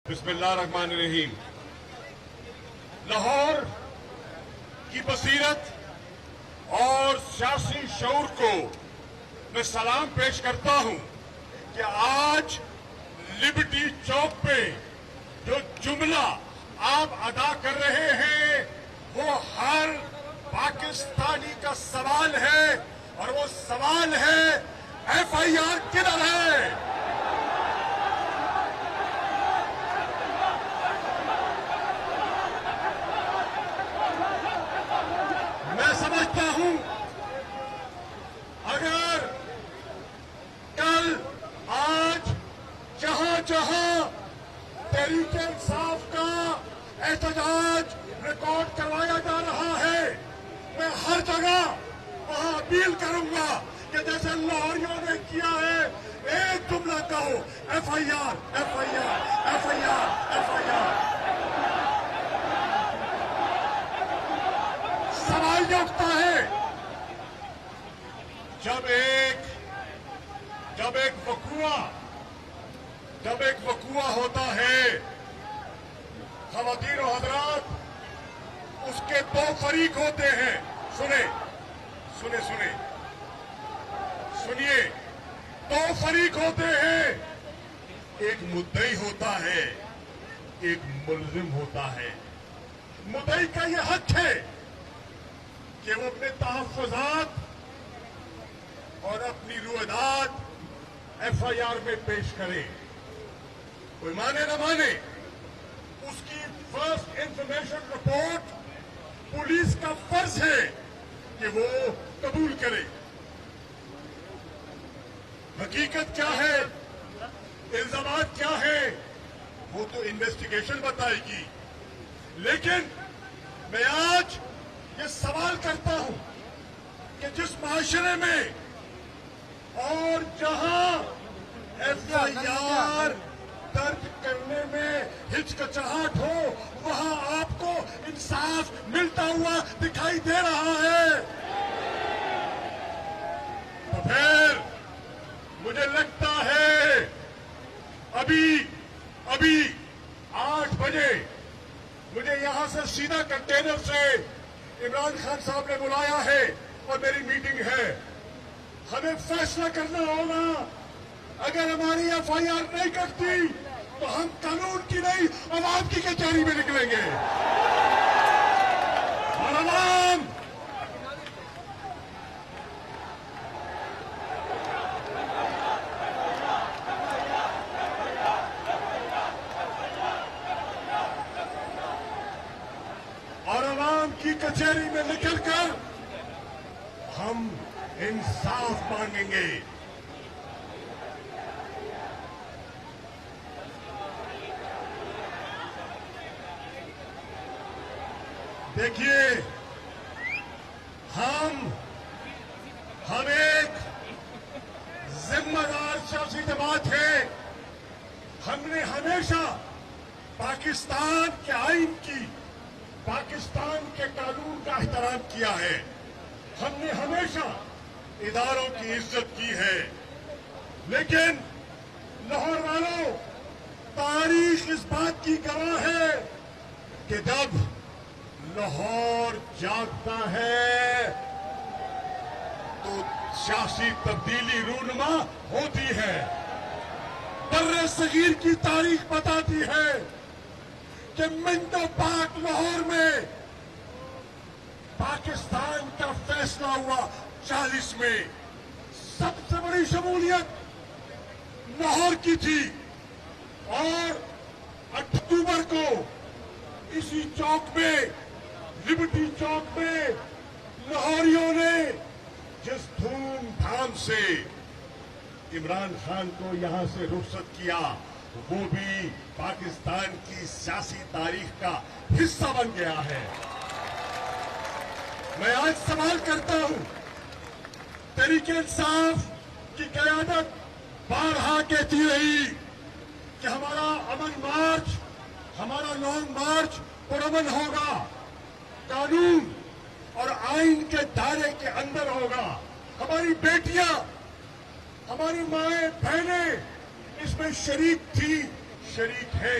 بسم اللہ الرحمن الرحیم۔ لاہور کی بصیرت اور سیاسی شعور کو میں سلام پیش کرتا ہوں کہ آج لبرٹی چوک پہ جو جملہ آپ ادا کر رہے ہیں وہ ہر پاکستانی کا سوال ہے، اور وہ سوال ہے ایف آئی آر کدھر ہے؟ میں سمجھتا ہوں اگر کل آج جہاں جہاں تحریک انصاف کا احتجاج ریکارڈ کروایا جا رہا ہے، میں ہر جگہ وہاں اپیل کروں گا کہ جیسے لاہوریوں نے کیا ہے ایک جملہ کہو، F I R, F I R, F I R, F I R. سوال یہ اٹھتا ہے جب ایک وقوع ہوتا ہے، خواتین و حضرات، اس کے دو فریق ہوتے ہیں۔ سنیے، دو فریق ہوتے ہیں، ایک مدعی ہوتا ہے، ایک ملزم ہوتا ہے۔ مدعی کا یہ حق ہے کہ وہ اپنے تحفظات اور اپنی رویداد ایف آئی آر میں پیش کرے، کوئی مانے نہ مانے، اس کی فرسٹ انفارمیشن رپورٹ پولیس کا فرض ہے کہ وہ قبول کرے۔ حقیقت کیا ہے، الزامات کیا ہے، وہ تو انویسٹیگیشن بتائے گی، لیکن میں آج یہ سوال کرتا ہوں کہ جس معاشرے میں اور جہاں ایف آئی آر درج کرنے میں ہچکچاہٹ ہو، وہاں آپ کو انصاف ملتا ہوا دکھائی دے رہا ہے۔ تو پھر مجھے لگتا ہے ابھی 8 بجے مجھے یہاں سے سیدھا کنٹینر سے عمران خان صاحب نے بلایا ہے اور میری میٹنگ ہے۔ ہمیں فیصلہ کرنا ہوگا، اگر ہماری ایف آئی آر نہیں کٹتی تو ہم قانون کی نہیں عوام کی کچہری میں نکلیں گے۔ اور عوام کی کچہری میں نکل کر ہم انصاف مانگیں گے۔ دیکھیے، ہم ایک ذمہ دار سیاسی جماعت ہے۔ ہم نے ہمیشہ پاکستان کے آئین کی، پاکستان کے قانون کا احترام کیا ہے۔ ہم نے ہمیشہ اداروں کی عزت کی ہے، لیکن لاہور والوں، تاریخ اس بات کی گواہ ہے کہ جب لاہور جاگتا ہے تو سیاسی تبدیلی رونما ہوتی ہے۔ بر صغیر کی تاریخ بتاتی ہے کہ منٹو پاک لاہور میں پاکستان کا فیصلہ ہوا 40 میں، سب سے بڑی شمولیت لاہور کی تھی، اور 8 اکتوبر کو اسی چوک میں، لبرٹی چوک میں، لاہوریوں نے جس دھوم دھام سے عمران خان کو یہاں سے رخصت کیا، وہ بھی پاکستان کی سیاسی تاریخ کا حصہ بن گیا ہے۔ میں آج سوال کرتا ہوں، تحریک انصاف کی قیادت بارہا کہتی رہی کہ ہمارا امن مارچ، ہمارا لانگ مارچ پرامن ہوگا، قانون اور آئین کے دائرے کے اندر ہوگا، ہماری بیٹیاں، ہماری مائیں بہنیں اس میں شریک تھی، شریک ہے،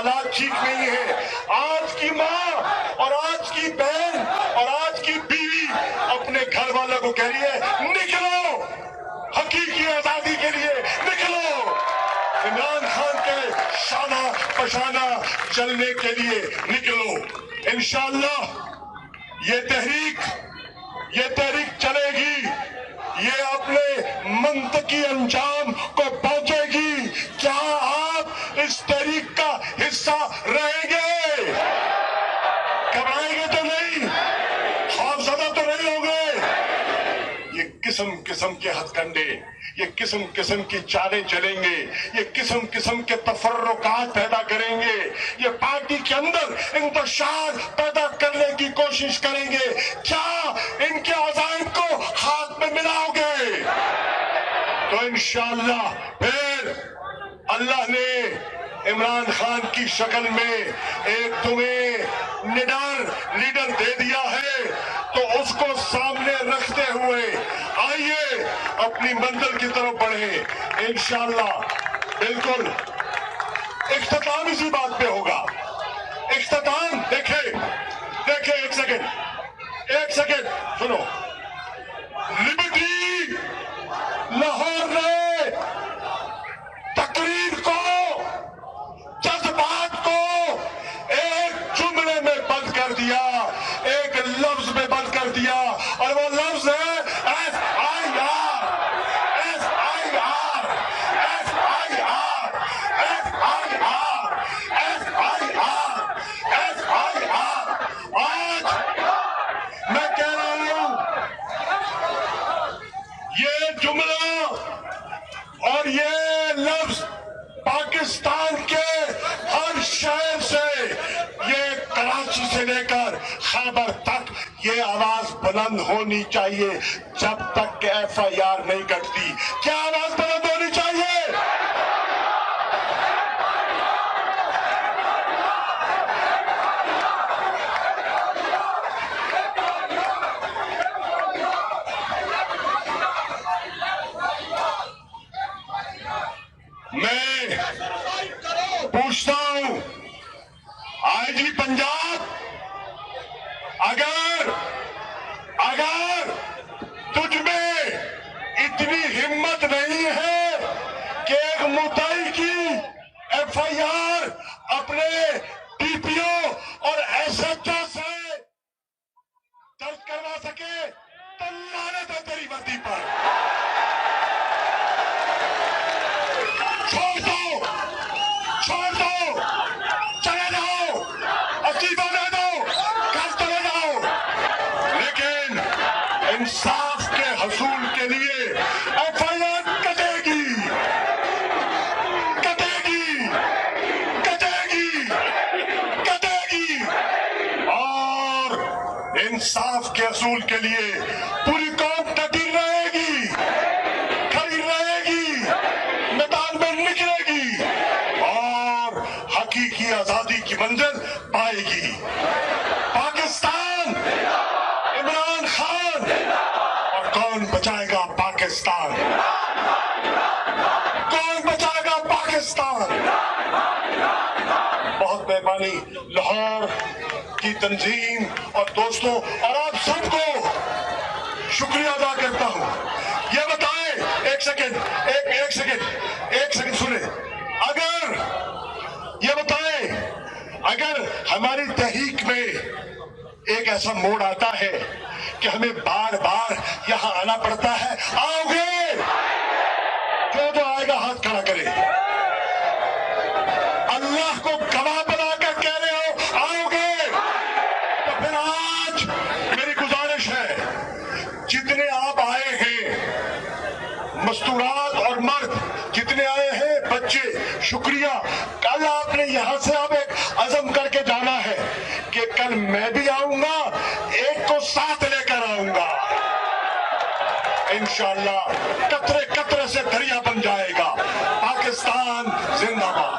حالات ٹھیک نہیں ہے. آج کی ماں اور آج کی بہن اور آج کی بیوی اپنے گھر والوں کو کہہ رہی ہے نکلو حقیقی آزادی کے لیے, نکلو عمران خان کے شانہ پشانہ چلنے کے لیے نکلو. انشاءاللہ یہ تحریک چلے گی, یہ اپنے منطقی انجام کو پہنچے گی. کیا آپ اس تحریک کا حصہ رہیں گے؟ گھبرائیں گے تو نہیں, خوفزدہ تو نہیں ہوں گے؟ یہ قسم کے ہتھ کنڈے, یہ قسم کی چالیں چلیں گے, یہ قسم کے تفرقات پیدا کریں گے, یہ پارٹی کے اندر انتشار پیدا کرنے کی کوشش کریں گے. کیا ان کے عزائم کو ہاتھ میں ملاؤ گے؟ تو انشاءاللہ پھر اللہ نے عمران خان کی شکل میں ایک تمہیں نڈر لیڈر دے دیا ہے, تو اس کو سامنے رکھتے ہوئے آئیے اپنی منزل کی طرف بڑھیں انشاءاللہ. بالکل اختتام اسی بات پہ ہوگا. اختتام دیکھیں ایک سیکنڈ سنو. لبرٹی لاہور نے تقریر کو, جذبات کو ایک جملے میں بند کر دیا, ایک لفظ میں بند کر دیا, اور وہ لفظ ہے یہ لفظ پاکستان کے ہر شہر سے, یہ کراچی سے لے کر خیبر تک یہ آواز بلند ہونی چاہیے جب تک کہ ایف آئی آر نہیں کٹتی. کیا آواز بلند ہونی چاہیے؟ میں پوچھتا ہوں آئی جی پنجاب, اگر تجھ میں اتنی ہمت نہیں ہے کہ ایک مدعی کی ایف آئی آر اپنے ڈی پی او اور ایس ایچ او سے درج کروا سکے, تو لعنت ہے تیری وردی پر. چھوڑ دو, چلے جاؤ, استعفیٰ دے دو, گھر چلے جاؤ. لیکن انصاف کے حصول کے لیے ایف آئی آر کٹے گی, اور انصاف کے حصول کے لیے پوری قوم ڈٹی رہے گی, کھڑی رہے گی, میدان میں نکلے گی, اور حقیقی آزادی کی منزل پائے گی. پاکستان, عمران خان, اور کون بچائے گا پاکستان؟ کون بچائے گا پاکستان؟ بہت مہربانی لاہور کی تنظیم اور دوستوں اور آپ سب کو شکریہ ادا کرتا ہوں. یہ بتائیں, ایک سیکنڈ سنیں, یہ بتائیں اگر ہماری تحریک میں ایک ایسا موڑ آتا ہے کہ ہمیں بار بار یہاں آنا پڑتا ہے, آؤ گے؟ جو آئے گا ہاتھ کھڑا کرے. اللہ کو گواہ بنا کر کہہ رہے ہو آؤ گے؟ تو پھر آج میری گزارش ہے, جتنے آپ آئے ہیں, مستورات اور مرد جتنے آئے ہیں, بچے, شکریہ. کل آپ نے یہاں سے اب ایک عزم کر کے جانا ہے کہ کل میں بھی آؤں گا, ایک کو ساتھ لے کر آؤں گا انشاءاللہ. قطرے قطرے سے دریا بن جائے گا. پاکستان زندہ باد.